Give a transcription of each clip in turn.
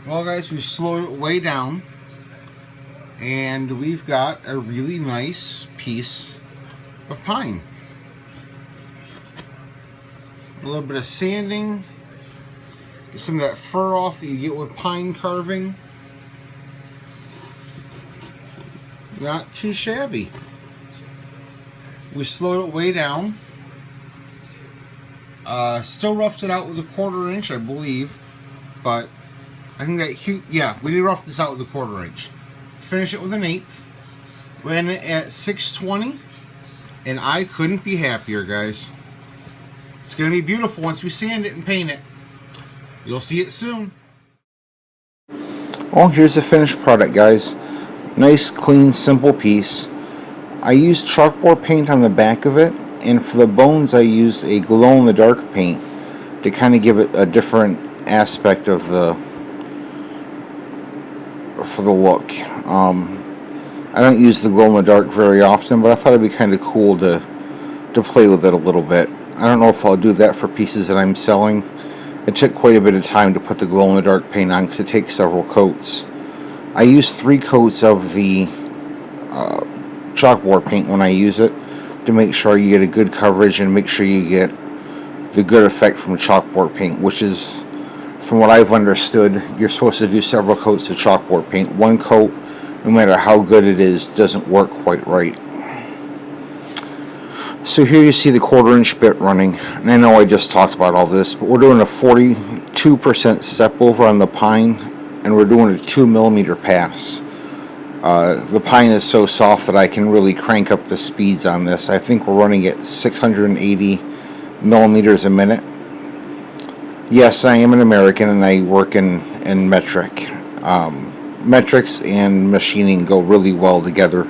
Well, guys, we slowed it way down, and we've got a really nice piece of pine. A little bit of sanding, get some of that fur off that you get with pine carving. Not too shabby. We slowed it way down. Still roughed it out with a 1/4 inch, I believe, but I think that yeah, we did rough this out with a 1/4 inch. Finish it with an 1/8. Ran it at 620, and I couldn't be happier, guys. It's gonna be beautiful once we sand it and paint it. You'll see it soon. Well, here's the finished product, guys. Nice, clean, simple piece. I used chalkboard paint on the back of it, and for the bones I used a glow-in-the-dark paint to kind of give it a different aspect of for the look. I don't use the glow-in-the-dark very often, but I thought it'd be kind of cool to play with it a little bit. I don't know if I'll do that for pieces that I'm selling. It took quite a bit of time to put the glow-in-the-dark paint on because it takes several coats. I use 3 coats of the chalkboard paint when I use it to make sure you get a good coverage and make sure you get the good effect from chalkboard paint, which is, from what I've understood, you're supposed to do several coats of chalkboard paint. One coat, no matter how good it is, doesn't work quite right. So here you see the 1/4 inch bit running, and I know I just talked about all this, but we're doing a 42% step over on the pine, and we're doing a 2mm pass. The pine is so soft that I can really crank up the speeds on this. I think we're running at 680 millimeters a minute. Yes, I am an American and I work in metric. Metrics and machining go really well together.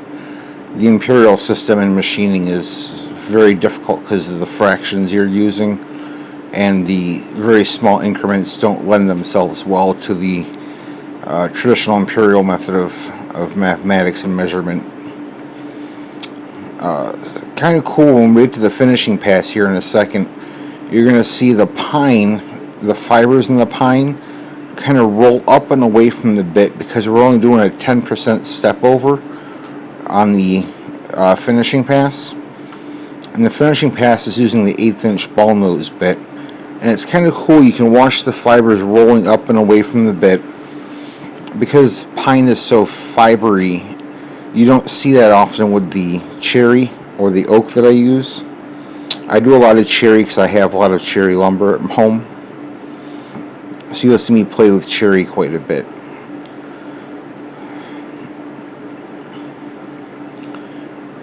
The imperial system in machining is very difficult because of the fractions you're using, and the very small increments don't lend themselves well to the traditional imperial method of mathematics and measurement. Kind of cool when we get to the finishing pass here in a second. You're going to see the pine, the fibers in the pine kind of roll up and away from the bit because we're only doing a 10% step over on the finishing pass. And the finishing pass is using the 1/8 inch ball nose bit, and it's kind of cool. You can watch the fibers rolling up and away from the bit. Because pine is so fibery, you don't see that often with the cherry or the oak that I use. I do a lot of cherry because I have a lot of cherry lumber at home. So you'll see me play with cherry quite a bit.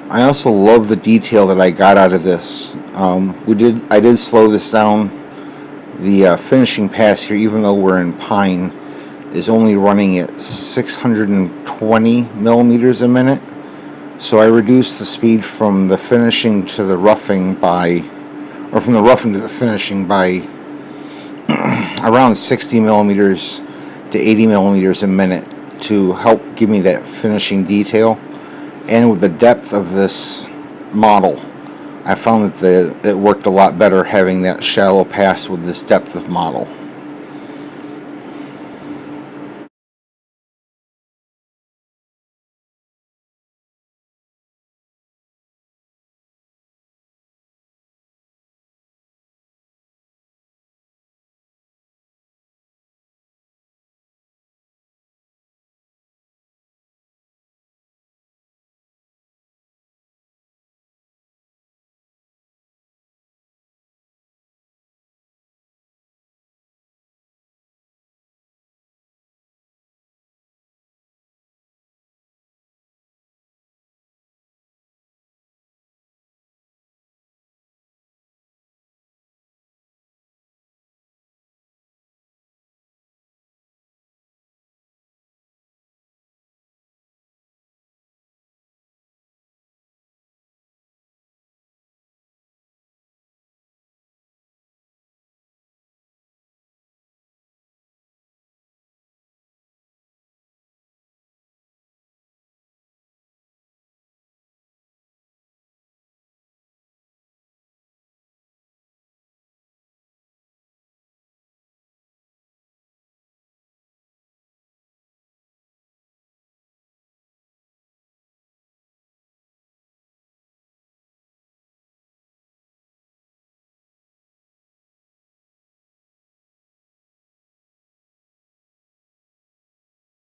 I also love the detail that I got out of this. I did slow this down. The finishing pass here, even though we're in pine, is only running at 620 millimeters a minute. So I reduced the speed from the finishing to the roughing from the roughing to the finishing by around 60 millimeters to 80 millimeters a minute to help give me that finishing detail. And with the depth of this model, I found that it worked a lot better having that shallow pass with this depth of model.